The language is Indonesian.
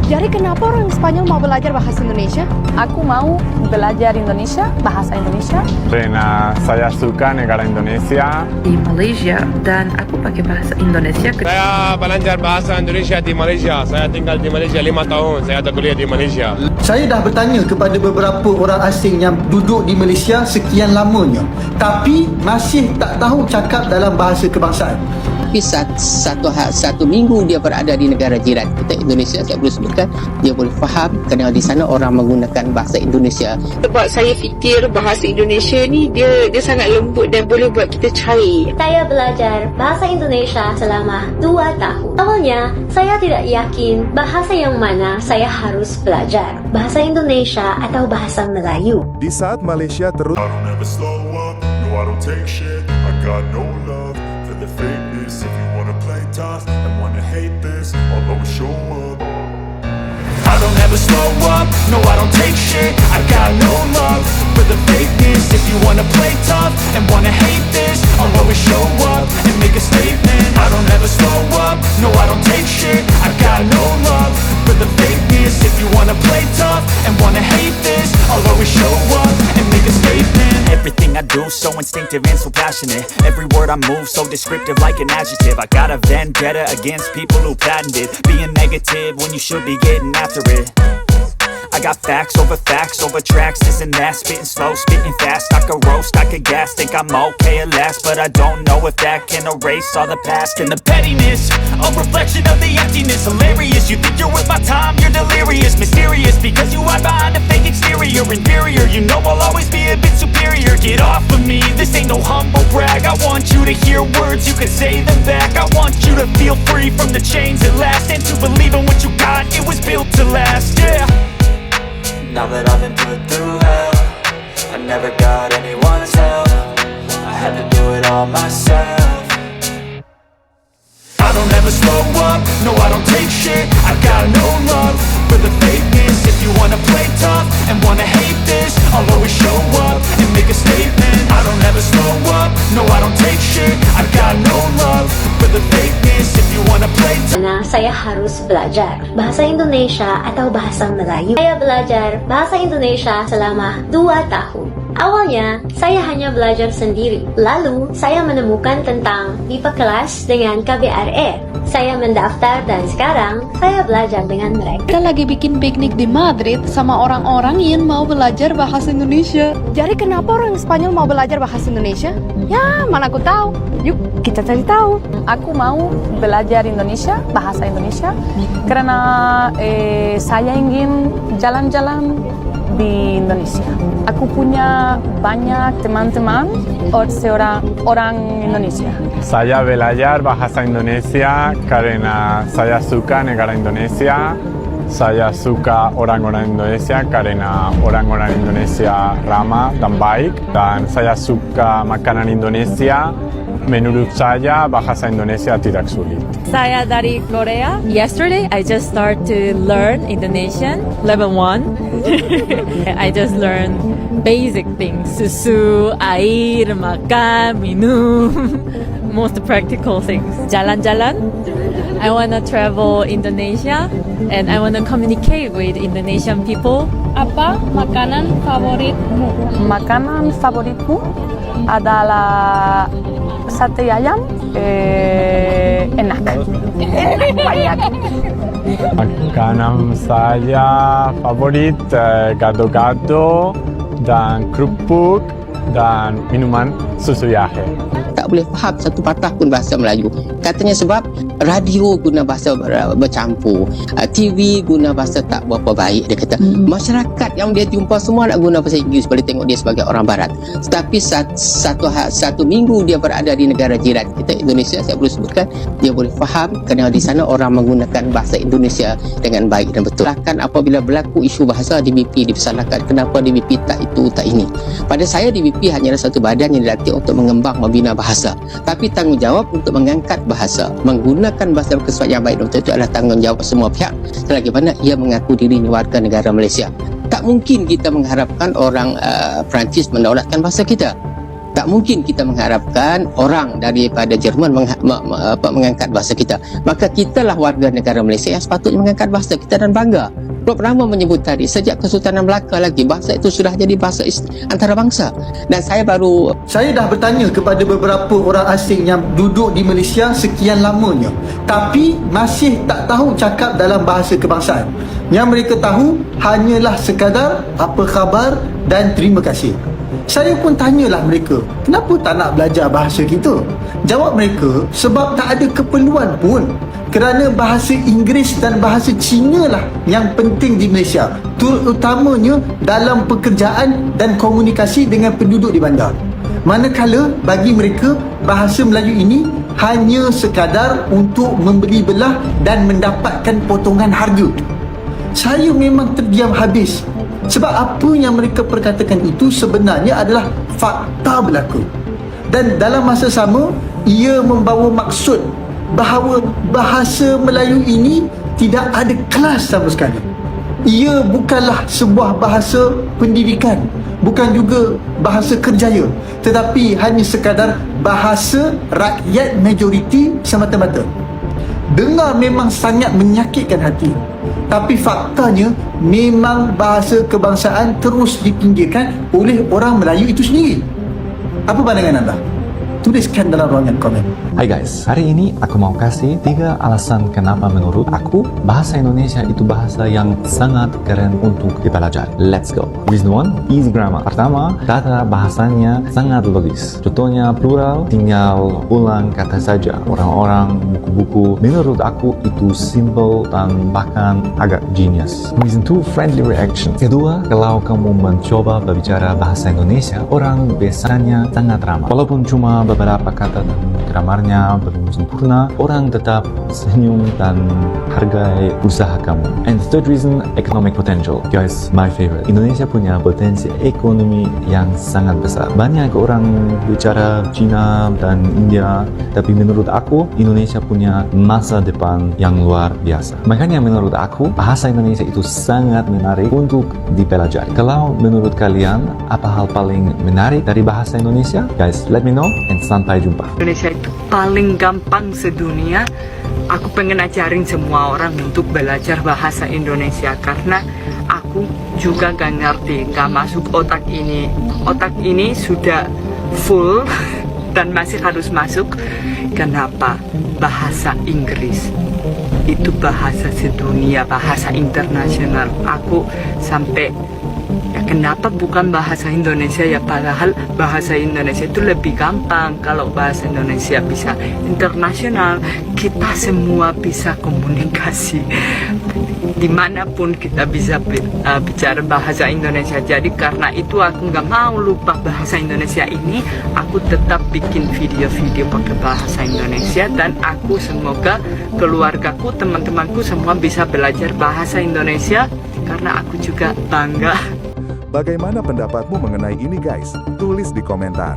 Jadi kenapa orang Spanyol mau belajar bahasa Indonesia? Aku mau belajar Indonesia, bahasa Indonesia. Karena saya suka negara Indonesia. Di Malaysia dan aku pakai bahasa Indonesia. Saya belajar bahasa Indonesia di Malaysia. Saya tinggal di Malaysia 5 tahun. Saya ada kuliah di Malaysia. Saya dah bertanya kepada beberapa orang asing yang duduk di Malaysia sekian lamanya, tapi masih tak tahu cakap dalam bahasa kebangsaan. Tapi satu minggu dia berada di negara jiran kita Indonesia, saya boleh sebutkan dia boleh faham kerana di sana orang menggunakan bahasa Indonesia. Sebab saya fikir bahasa Indonesia ni dia sangat lembut dan boleh buat kita cair. Saya belajar bahasa Indonesia selama 2 tahun. Awalnya saya tidak yakin bahasa yang mana saya harus belajar, bahasa Indonesia atau bahasa Melayu. Di saat Malaysia terus if you wanna play tough and wanna hate this, I'll always show up. I don't ever slow up, no I don't take shit. I got no love for the fakeness. If you wanna play tough and wanna hate this, I'll always show up and make a statement. I don't ever slow up, no I don't take shit. I got no love for the fakeness. If you wanna play tough and wanna hate this, I'll always show up and make a statement. Everything I do so instinctive and so passionate. Every word I move so descriptive like an adjective. I got a vendetta against people who patented being negative when you should be getting after it. I got facts over tracks, this and that. Spitting slow, spitting fast. I could roast, I could gas. Think I'm okay at last, but I don't know if that can erase all the past. And the pettiness, a reflection of the emptiness. Hilarious, you think you're worth my time, you're delirious. Mysterious, because you hide behind a fake exterior. Inferior, you know I'll always be a bit superior. Get off of me, this ain't no humble brag. I want you to hear words, you can say them back. I want you to feel free from the chains at last, and to believe in what you got, it was built to last, yeah. Now that I've been put through hell, I never got anyone's help. I had to do it all myself. I don't ever slow up, no I don't take shit. I got no love for the fakeness. If you wanna play tough and wanna hate this, I'll always show up and make a statement. I don't ever slow up, no I don't take shit. I got no love for the fakeness. If you wanna play tough. Saya harus belajar bahasa Indonesia atau bahasa Melayu. Saya belajar bahasa Indonesia selama 2 tahun. Awalnya, saya hanya belajar sendiri. Lalu, saya menemukan tentang MIPA kelas dengan KBRR. Saya mendaftar dan sekarang, saya belajar dengan mereka. Kita lagi bikin piknik di Madrid sama orang-orang yang mau belajar bahasa Indonesia. Jadi kenapa orang Spanyol mau belajar bahasa Indonesia? Ya, mana aku tahu. Yuk, kita cari tahu. Aku mau belajar Indonesia, bahasa Indonesia, karena saya ingin jalan-jalan di Indonesia. Aku punya banyak teman-teman orang Indonesia. Saya belajar bahasa Indonesia karena saya suka negara Indonesia. Saya suka orang-orang Indonesia karena orang-orang Indonesia ramah dan baik. Dan saya suka makanan Indonesia. Menurut saya bahasa Indonesia tidak sulit. Saya dari Korea. Yesterday I just start to learn Indonesian level 1. I just learned basic things. Susu, air, makan, minum. Most practical things. Jalan-jalan. I wanna travel Indonesia and I wanna communicate with Indonesian people. Apa makanan favoritmu? Makanan favoritmu adalah sate ayam, enak. Banyak. Makanan saya favorit gado-gado dan kerupuk dan minuman susu Yahe. Tak boleh faham satu patah pun bahasa Melayu. Katanya sebab radio guna bahasa bercampur, TV guna bahasa tak berapa baik. Dia kata masyarakat yang dia jumpa semua nak guna bahasa Inggeris, boleh tengok dia sebagai orang barat. Tetapi satu minggu dia berada di negara jiran kita Indonesia, saya boleh sebutkan dia boleh faham kerana di sana orang menggunakan bahasa Indonesia dengan baik dan betul. Bahkan apabila berlaku isu bahasa, DBP dipersalahkan kenapa DBP tak itu tak ini. Pada saya DBP hanyalah satu badan yang dilatih untuk mengembang membina bahasa, tapi tanggungjawab untuk mengangkat bahasa, menggunakan bahasa berkesuat yang baik dan betul itu adalah tanggungjawab semua pihak selagi mana ia mengaku dirinya warga negara Malaysia. Tak mungkin kita mengharapkan orang Perancis mendaulatkan bahasa kita. Tak mungkin kita mengharapkan orang daripada Jerman mengangkat bahasa kita. Maka kitalah warga negara Malaysia yang sepatutnya mengangkat bahasa kita dan bangga. Prof. Rama menyebut tadi, sejak Kesultanan Melaka lagi, bahasa itu sudah jadi bahasa antarabangsa. Dan saya dah bertanya kepada beberapa orang asing yang duduk di Malaysia sekian lamanya, tapi masih tak tahu cakap dalam bahasa kebangsaan. Yang mereka tahu hanyalah sekadar apa khabar dan terima kasih. Saya pun tanyalah mereka, kenapa tak nak belajar bahasa kita? Jawab mereka, sebab tak ada keperluan pun. Kerana bahasa Inggeris dan bahasa Cina lah yang penting di Malaysia, terutamanya dalam pekerjaan dan komunikasi dengan penduduk di bandar. Manakala bagi mereka, bahasa Melayu ini hanya sekadar untuk membeli belah dan mendapatkan potongan harga. Saya memang terdiam habis. Sebab apa yang mereka perkatakan itu sebenarnya adalah fakta berlaku. Dan dalam masa sama, ia membawa maksud bahawa bahasa Melayu ini tidak ada kelas sama sekali. Ia bukanlah sebuah bahasa pendidikan, bukan juga bahasa kerjaya, tetapi hanya sekadar bahasa rakyat majoriti semata-mata. Dengar memang sangat menyakitkan hati, tapi faktanya memang bahasa kebangsaan terus dipinggirkan oleh orang Melayu itu sendiri. Apa pandangan anda? Tuliskan dalam ruangan komen. Hai guys, hari ini aku mau kasih 3 alasan kenapa menurut aku bahasa Indonesia itu bahasa yang sangat keren untuk dipelajari. Let's go. Reason 1, easy grammar. Pertama, tata bahasanya sangat logis. Contohnya plural, tinggal ulang kata saja. Orang-orang, buku-buku, menurut aku itu simple dan bahkan agak genius. Reason 2, friendly reaction. Kedua, kalau kamu mencoba berbicara bahasa Indonesia, orang biasanya sangat ramah. Walaupun cuma beberapa kata dan gramarnya belum sempurna, orang tetap senyum dan hargai usaha kamu. And the third reason, economic potential. Guys, my favorite. Indonesia punya potensi ekonomi yang sangat besar. Banyak orang bicara Cina dan India, tapi menurut aku Indonesia punya masa depan yang luar biasa. Makanya menurut aku bahasa Indonesia itu sangat menarik untuk dipelajari. Kalau menurut kalian apa hal paling menarik dari bahasa Indonesia? Guys, let me know and sampai jumpa. Indonesia itu paling gampang sedunia. Aku pengen ajarin semua orang untuk belajar bahasa Indonesia karena aku juga gak ngerti, gak masuk otak ini. Otak ini sudah full dan masih harus masuk. Kenapa? Bahasa Inggris itu bahasa sedunia, bahasa internasional. Aku sampai kenapa bukan bahasa Indonesia ya, padahal bahasa Indonesia itu lebih gampang. Kalau bahasa Indonesia bisa internasional, kita semua bisa komunikasi dimanapun kita bisa bicara bahasa Indonesia. Jadi karena itu aku nggak mau lupa bahasa Indonesia ini. Aku tetap bikin video-video pakai bahasa Indonesia dan aku semoga keluargaku, teman-temanku semua bisa belajar bahasa Indonesia karena aku juga bangga. Bagaimana pendapatmu mengenai ini guys? Tulis di komentar.